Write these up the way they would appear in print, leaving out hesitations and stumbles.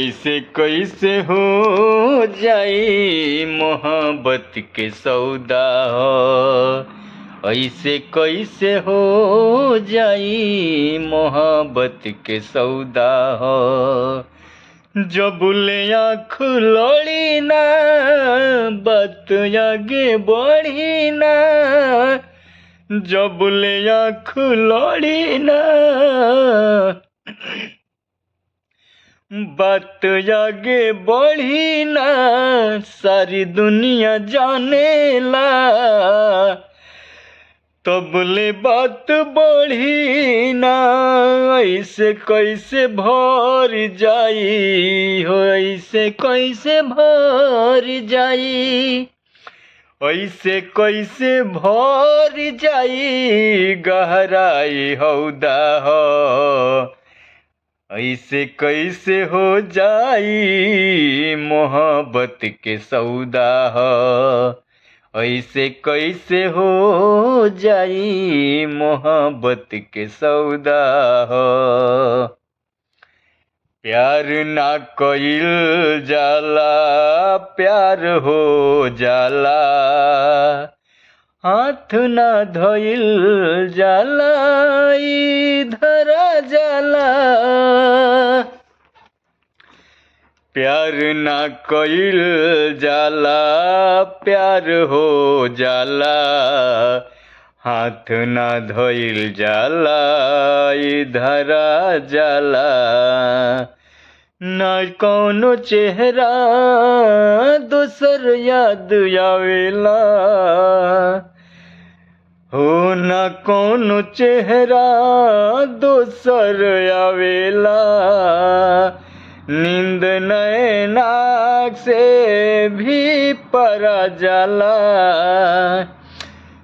ऐसे कैसे हो जाई मोहब्बत के सौदा हो। ऐसे कैसे हो जाई मोहब्बत के सौदा हो। जब ले आँख लड़ी ना बात आगे बढ़ी ना। जब ले आँख लड़ी ना बात आगे बढ़ी ना। सारी दुनिया जानेला तब ले बात बढ़ी ना। ऐसे कैसे भर जाई हो। ऐसे कैसे भर जाई। ऐसे कैसे भर जाई गहराई हौदा हो। ऐसे कैसे हो जाई मोहब्बत के सौदा हो। ऐसे कैसे हो जाई मोहब्बत के सौदा हो। प्यार ना कइल जाला प्यार हो जाला। हाथ ना धइल जाला ई धरा जाला। प्यार ना कइल जाला प्यार हो जाला। हाथ ना धइल जाला ई धरा जाला। ना कौनो चेहरा दोसर याद आवेला हो। ना कौनो चेहरा दोसर आवेला। नींद नैना से भी परा जाला।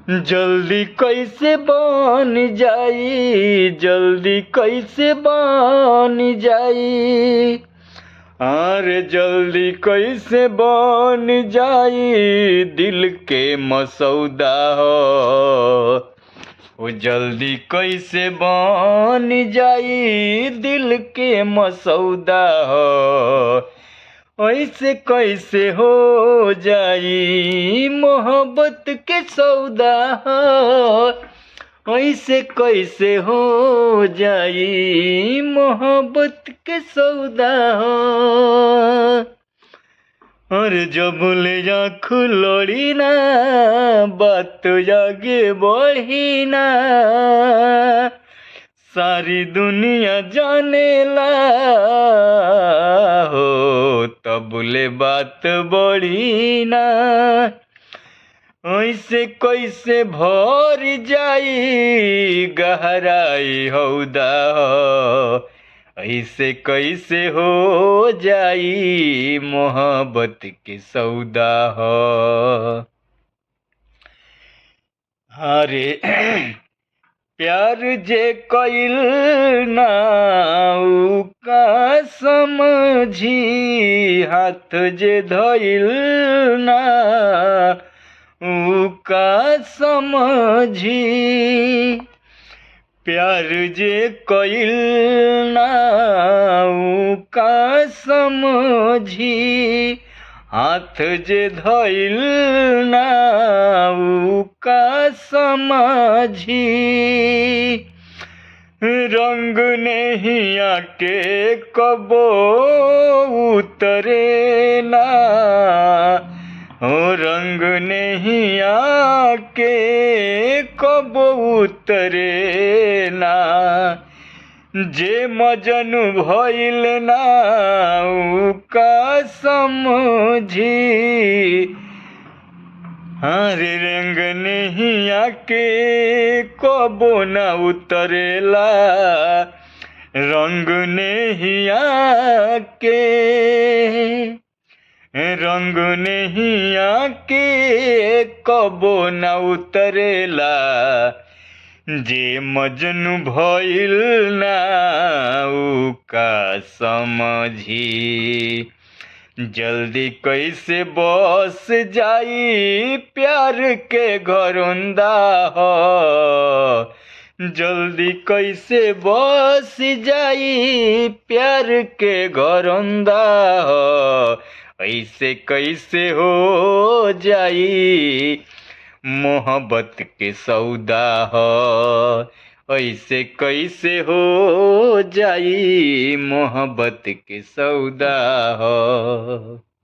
जल्दी कैसे बन जाई जल्दी कैसे बन जाई। अरे जल्दी कैसे बन जाई दिल के मसौदा हो। वो जल्दी कैसे बन जाई दिल के मसौदा हो। ऐसे कैसे हो जाई मोहब्बत के सौदा हो। ऐसे कैसे हो जाई मोहब्बत के सौदा हो। अरे जब ले आँख लड़ी ना बात आगे बढ़ी ना। सारी दुनिया जानेला हो तब ले बात बढ़ी ना। ऐसे कैसे भर जाई गहराई हौदा हो। ऐसे कैसे हो जाई मोहब्बत के सौदा हो। अरे प्यार जे कइल ना उ का समझी। हाथ जे धइल ना उ का समझी। प्यार जे कइल ना उ का समझी। हाथ जे धइल ना उ का समझी। रंग नहिया के कबो उतरे ना हो। रंग नहिया के कबो उतरे ना। जे मजनू भइल ना उ का समझी। हरे रंग नहिया के कबो ना उतरेला। रंग नहिया के रंग नहिया के कबो ना उतरेला। जे मजनू भइल ना उ का समझी। जल्दी कैसे बस जाई प्यार के घरौंदा हो। जल्दी कैसे बस जाई प्यार के घर अंधा हो, ऐसे कैसे हो जाई मोहब्बत के सौदा हो, ऐसे कैसे हो जाई मोहब्बत के सौदा हो।